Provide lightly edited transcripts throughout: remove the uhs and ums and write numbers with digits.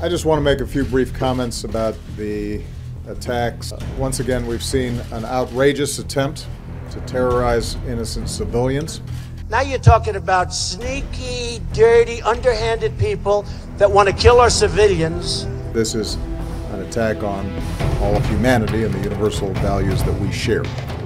I just want to make a few brief comments about the attacks. Once again, we've seen an outrageous attempt to terrorize innocent civilians. Now you're talking about sneaky, dirty, underhanded people that want to kill our civilians. This is an attack on all of humanity and the universal values that we share.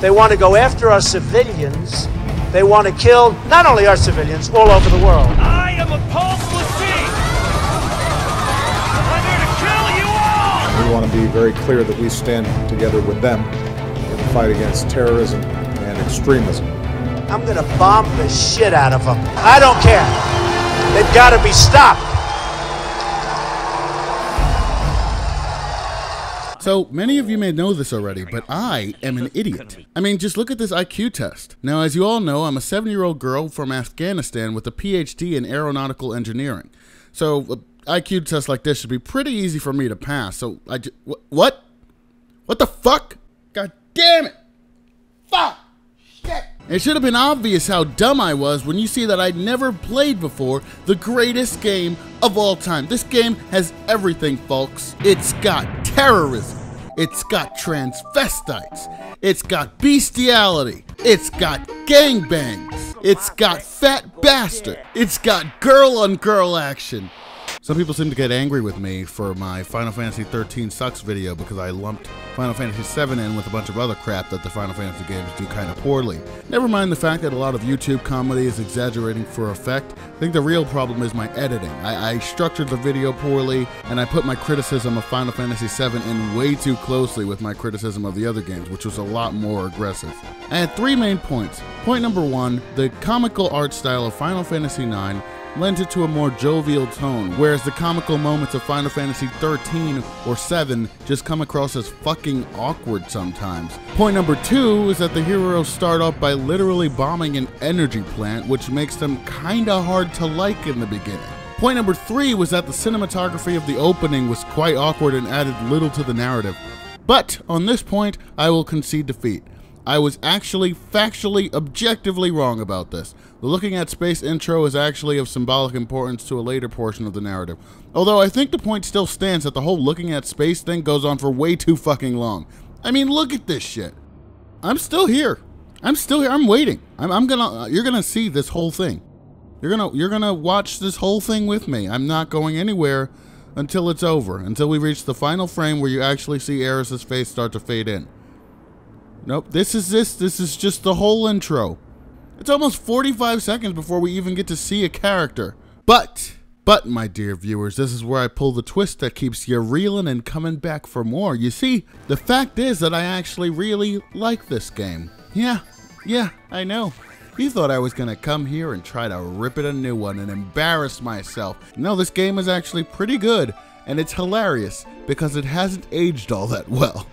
They want to go after our civilians. They want to kill not only our civilians, all over the world. I am a Pulse machine! I'm here to kill you all! We want to be very clear that we stand together with them in the fight against terrorism and extremism. I'm going to bomb the shit out of them. I don't care. They've got to be stopped. So, many of you may know this already, but I am an idiot. I mean, just look at this IQ test. Now, as you all know, I'm a 7-year-old girl from Afghanistan with a PhD in aeronautical engineering. So, an IQ test like this should be pretty easy for me to pass. So, what? What the fuck? God damn it! Fuck! Shit! It should have been obvious how dumb I was when you see that I'd never played before the greatest game of all time. This game has everything, folks. It's got terrorism. It's got transvestites. It's got bestiality. It's got gangbangs. It's got fat bastard. It's got girl-on-girl action. Some people seem to get angry with me for my Final Fantasy 13 sucks video because I lumped Final Fantasy 7 in with a bunch of other crap that the Final Fantasy games do kind of poorly. Never mind the fact that a lot of YouTube comedy is exaggerating for effect. I think the real problem is my editing. I structured the video poorly, and I put my criticism of Final Fantasy 7 in way too closely with my criticism of the other games, which was a lot more aggressive. I had 3 main points. Point number 1, the comical art style of Final Fantasy 9 lent it to a more jovial tone, whereas the comical moments of Final Fantasy 13 or 7 just come across as fucking awkward sometimes. Point number 2 is that the heroes start off by literally bombing an energy plant, which makes them kinda hard to like in the beginning. Point number 3 was that the cinematography of the opening was quite awkward and added little to the narrative. But on this point, I will concede defeat. I was actually, factually, objectively wrong about this. The looking at space intro is actually of symbolic importance to a later portion of the narrative. Although I think the point still stands that the whole looking at space thing goes on for way too fucking long. I mean, look at this shit. I'm still here. I'm still here. I'm waiting. You're gonna see this whole thing. You're gonna watch this whole thing with me. I'm not going anywhere until it's over. Until we reach the final frame where you actually see Aeris's face start to fade in. Nope, this is just the whole intro. It's almost 45 seconds before we even get to see a character. But, my dear viewers, this is where I pull the twist that keeps you reeling and coming back for more. You see, the fact is that I actually really like this game. Yeah, I know. You thought I was gonna come here and try to rip it a new one and embarrass myself. No, this game is actually pretty good, and it's hilarious because it hasn't aged all that well.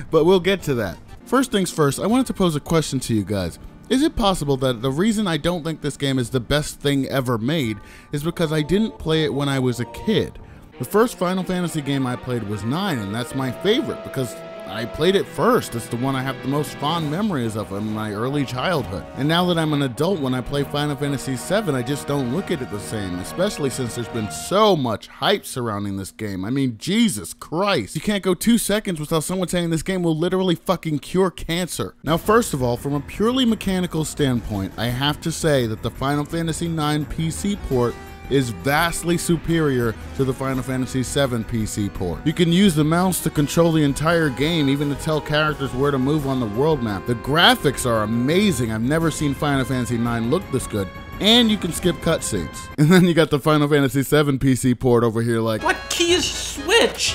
But we'll get to that. First things first, I wanted to pose a question to you guys. Is it possible that the reason I don't think this game is the best thing ever made is because I didn't play it when I was a kid? The first Final Fantasy game I played was 9, and that's my favorite because I played it first. It's the one I have the most fond memories of in my early childhood. And now that I'm an adult, when I play Final Fantasy 7, I just don't look at it the same, especially since there's been so much hype surrounding this game. I mean, Jesus Christ. You can't go 2 seconds without someone saying this game will literally fucking cure cancer. Now, first of all, from a purely mechanical standpoint, I have to say that the Final Fantasy 9 PC port is vastly superior to the Final Fantasy VII PC port. You can use the mouse to control the entire game, even to tell characters where to move on the world map. The graphics are amazing. I've never seen Final Fantasy IX look this good. And you can skip cutscenes. And then you got the Final Fantasy VII PC port over here like, what key is switch?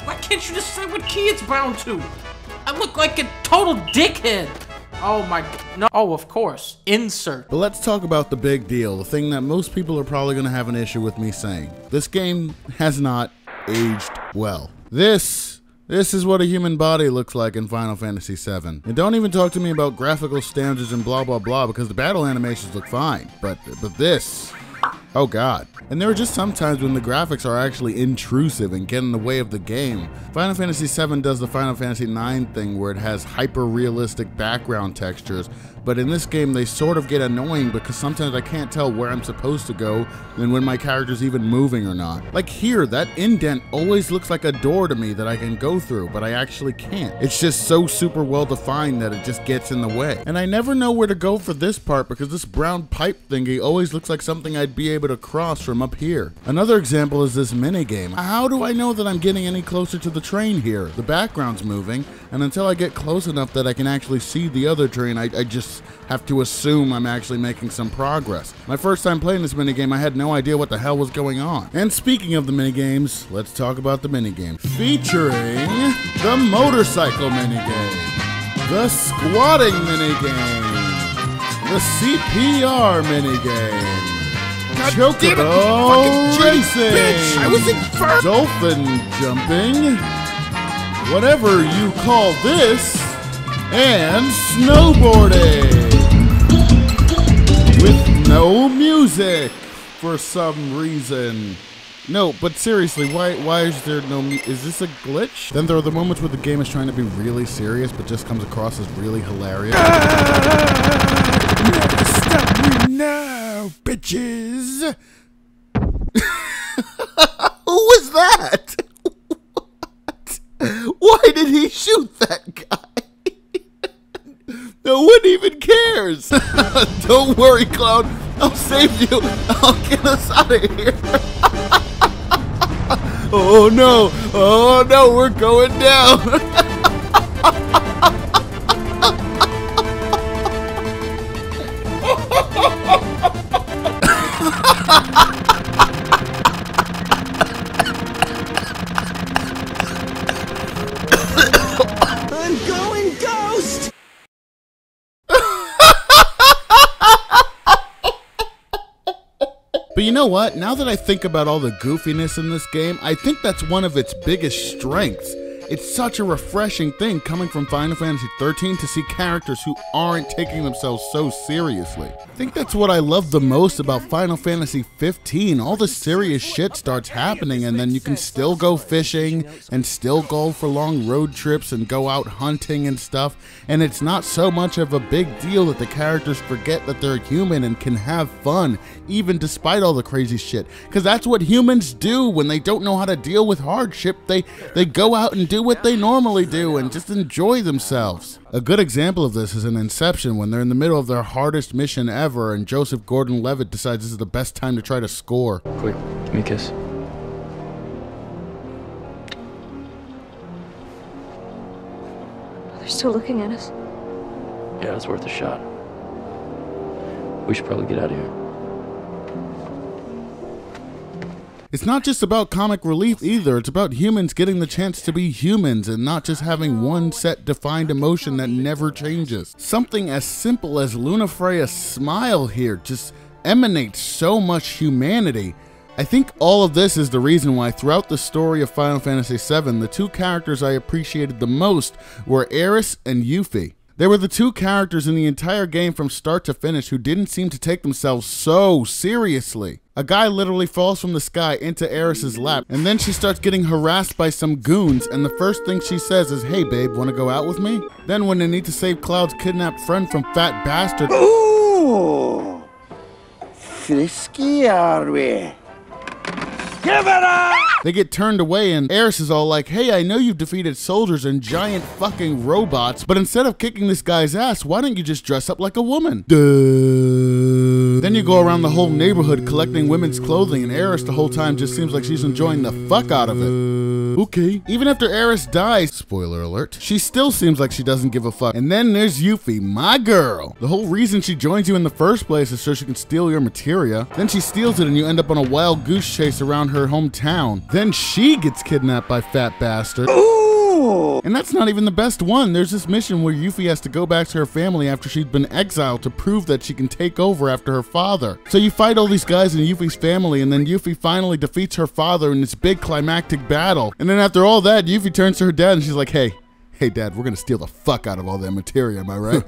Why can't you just say what key it's bound to? I look like a total dickhead. Oh my, no, oh of course, insert. But let's talk about the big deal, the thing that most people are probably going to have an issue with me saying. This game has not aged well. This is what a human body looks like in Final Fantasy VII. And don't even talk to me about graphical standards and blah blah blah, because the battle animations look fine. But this, oh god. And there are just some times when the graphics are actually intrusive and get in the way of the game. Final Fantasy VII does the Final Fantasy IX thing where it has hyper-realistic background textures, but in this game they sort of get annoying because sometimes I can't tell where I'm supposed to go and when my character's even moving or not. Like here, that indent always looks like a door to me that I can go through, but I actually can't. It's just so super well defined that it just gets in the way. And I never know where to go for this part because this brown pipe thingy always looks like something I'd be able to cross from up here. Another example is this minigame. How do I know that I'm getting any closer to the train here? The background's moving, and until I get close enough that I can actually see the other train, I just have to assume I'm actually making some progress. My first time playing this minigame, I had no idea what the hell was going on. And speaking of the minigames, let's talk about the minigame. Featuring the motorcycle minigame, the squatting minigame, the CPR minigame, Chocobo racing, bitch, I was in first. dolphin jumping, whatever you call this, and snowboarding with no music for some reason. No, but seriously, why is there no is this a glitch? Then there are the moments where the game is trying to be really serious but just comes across as really hilarious. Never stop me now, bitches! Who was that? What? Why did he shoot that guy? No one even cares. Don't worry, Cloud. I'll save you. I'll get us out of here. Oh no, we're going down. I'm going ghost! But you know what? Now that I think about all the goofiness in this game, I think that's one of its biggest strengths. It's such a refreshing thing coming from Final Fantasy XIII to see characters who aren't taking themselves so seriously. I think that's what I love the most about Final Fantasy XV. All the serious shit starts happening and then you can still go fishing and still go for long road trips and go out hunting and stuff. And it's not so much of a big deal that the characters forget that they're human and can have fun, even despite all the crazy shit. Because that's what humans do when they don't know how to deal with hardship. They go out and do what they normally do and just enjoy themselves. A good example of this is in Inception when they're in the middle of their hardest mission ever and Joseph Gordon-Levitt decides this is the best time to try to score. Quick, give me a kiss. They're still looking at us. Yeah, it's worth a shot. We should probably get out of here. It's not just about comic relief either, it's about humans getting the chance to be humans and not just having one set defined emotion that never changes. Something as simple as Lunafreya's smile here just emanates so much humanity. I think all of this is the reason why throughout the story of Final Fantasy VII, the two characters I appreciated the most were Aeris and Yuffie. They were the two characters in the entire game from start to finish who didn't seem to take themselves so seriously. A guy literally falls from the sky into Aeris's lap, and then she starts getting harassed by some goons, and the first thing she says is, "Hey babe, wanna go out with me?" Then when they need to save Cloud's kidnapped friend from Fat Bastard, Ooh! Frisky are we? Give it up! they get turned away and Aeris is all like, "Hey, I know you've defeated soldiers and giant fucking robots, but instead of kicking this guy's ass, why don't you just dress up like a woman?" Duh. Then you go around the whole neighborhood collecting women's clothing and Aeris the whole time just seems like she's enjoying the fuck out of it. Okay. Even after Aeris dies, spoiler alert, she still seems like she doesn't give a fuck. And then there's Yuffie, my girl. The whole reason she joins you in the first place is so she can steal your materia. Then she steals it and you end up on a wild goose chase around her hometown. Then she gets kidnapped by Fat Bastard. Ooh! And that's not even the best one. There's this mission where Yuffie has to go back to her family after she's been exiled to prove that she can take over after her father. So you fight all these guys in Yuffie's family, and then Yuffie finally defeats her father in this big climactic battle. And then after all that, Yuffie turns to her dad and she's like, hey, Hey, Dad, we're gonna steal the fuck out of all that materia, am I right?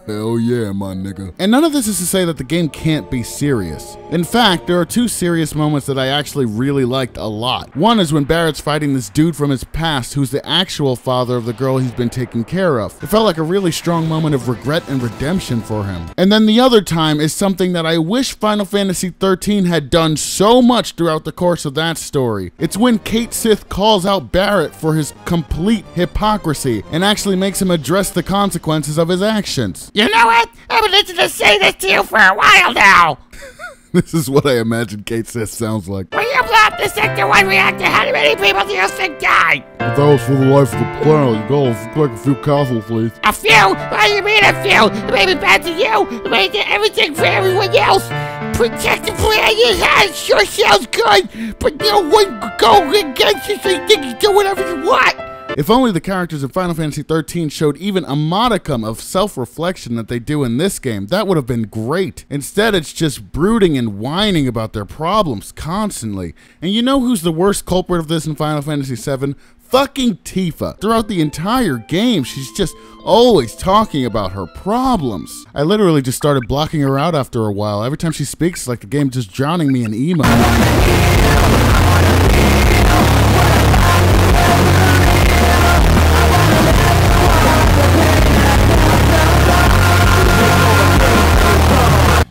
Hell yeah, my nigga. And none of this is to say that the game can't be serious. In fact, there are two serious moments that I actually really liked a lot. One is when Barrett's fighting this dude from his past who's the actual father of the girl he's been taking care of. It felt like a really strong moment of regret and redemption for him. And then the other time is something that I wish Final Fantasy XIII had done so much throughout the course of that story. It's when Cait Sith calls out Barrett for his complete hypocrisy and actually makes him address the consequences of his actions. You know what? I've been listening to say this to you for a while now. This is what I imagine Cait Sith sounds like. When you blow up the Sector 1 reactor, how many people do you think died? If that was for the life of the planet, you gotta like a few casualties. A few? What do you mean a few? It may be bad to you. It may do everything for everyone else. Protect the planet you had sure sounds good, but no one go against you so you think you do whatever you want. If only the characters in Final Fantasy XIII showed even a modicum of self-reflection that they do in this game, that would have been great. Instead, it's just brooding and whining about their problems constantly. And you know who's the worst culprit of this in Final Fantasy VII? Fucking Tifa. Throughout the entire game, she's just always talking about her problems. I literally just started blocking her out after a while. Every time she speaks, it's like the game's just drowning me in emo.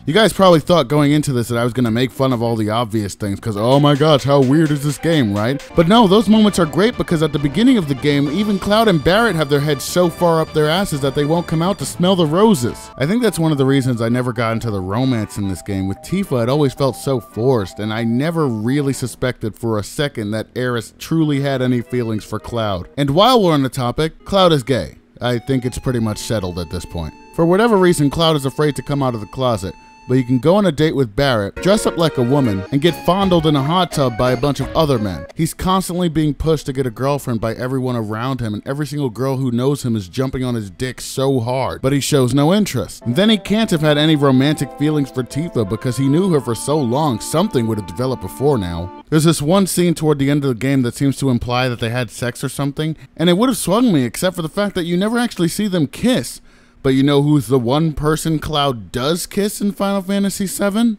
You guys probably thought going into this that I was going to make fun of all the obvious things because, oh my gosh, how weird is this game, right? But no, those moments are great because at the beginning of the game, even Cloud and Barrett have their heads so far up their asses that they won't come out to smell the roses. I think that's one of the reasons I never got into the romance in this game. With Tifa, it always felt so forced, and I never really suspected for a second that Aeris truly had any feelings for Cloud. And while we're on the topic, Cloud is gay. I think it's pretty much settled at this point. For whatever reason, Cloud is afraid to come out of the closet. But you can go on a date with Barrett, dress up like a woman, and get fondled in a hot tub by a bunch of other men. He's constantly being pushed to get a girlfriend by everyone around him, and every single girl who knows him is jumping on his dick so hard, but he shows no interest. And then he can't have had any romantic feelings for Tifa because he knew her for so long, something would have developed before now. There's this one scene toward the end of the game that seems to imply that they had sex or something, and it would have swung me except for the fact that you never actually see them kiss. But you know who's the one person Cloud does kiss in Final Fantasy VII?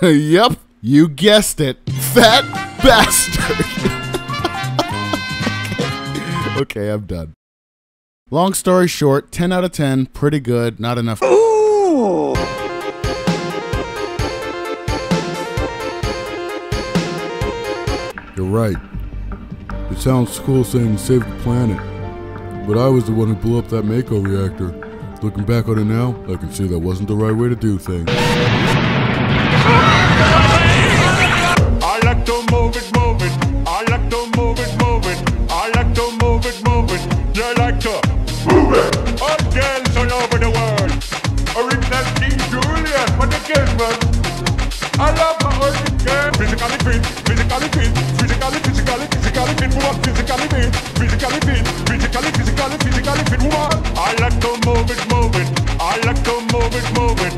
Yep, you guessed it. That bastard. Okay, I'm done. Long story short, 10 out of 10, pretty good, not enough. Ooh. You're right. It sounds cool saying save the planet, but I was the one who blew up that Mako reactor. Looking back on it now, I can see that wasn't the right way to do things. I like to move it, move it. I like to move it, move it. I like to move it, move it. You like to move it. All girls all over the world. Original King Julian, what the girl, man. I love my old girl. Physically fit, physically fit, physically fit, woman. Physically fit, physically fit, physically fit, woman. I like to move it, move it. I like to move it, move it.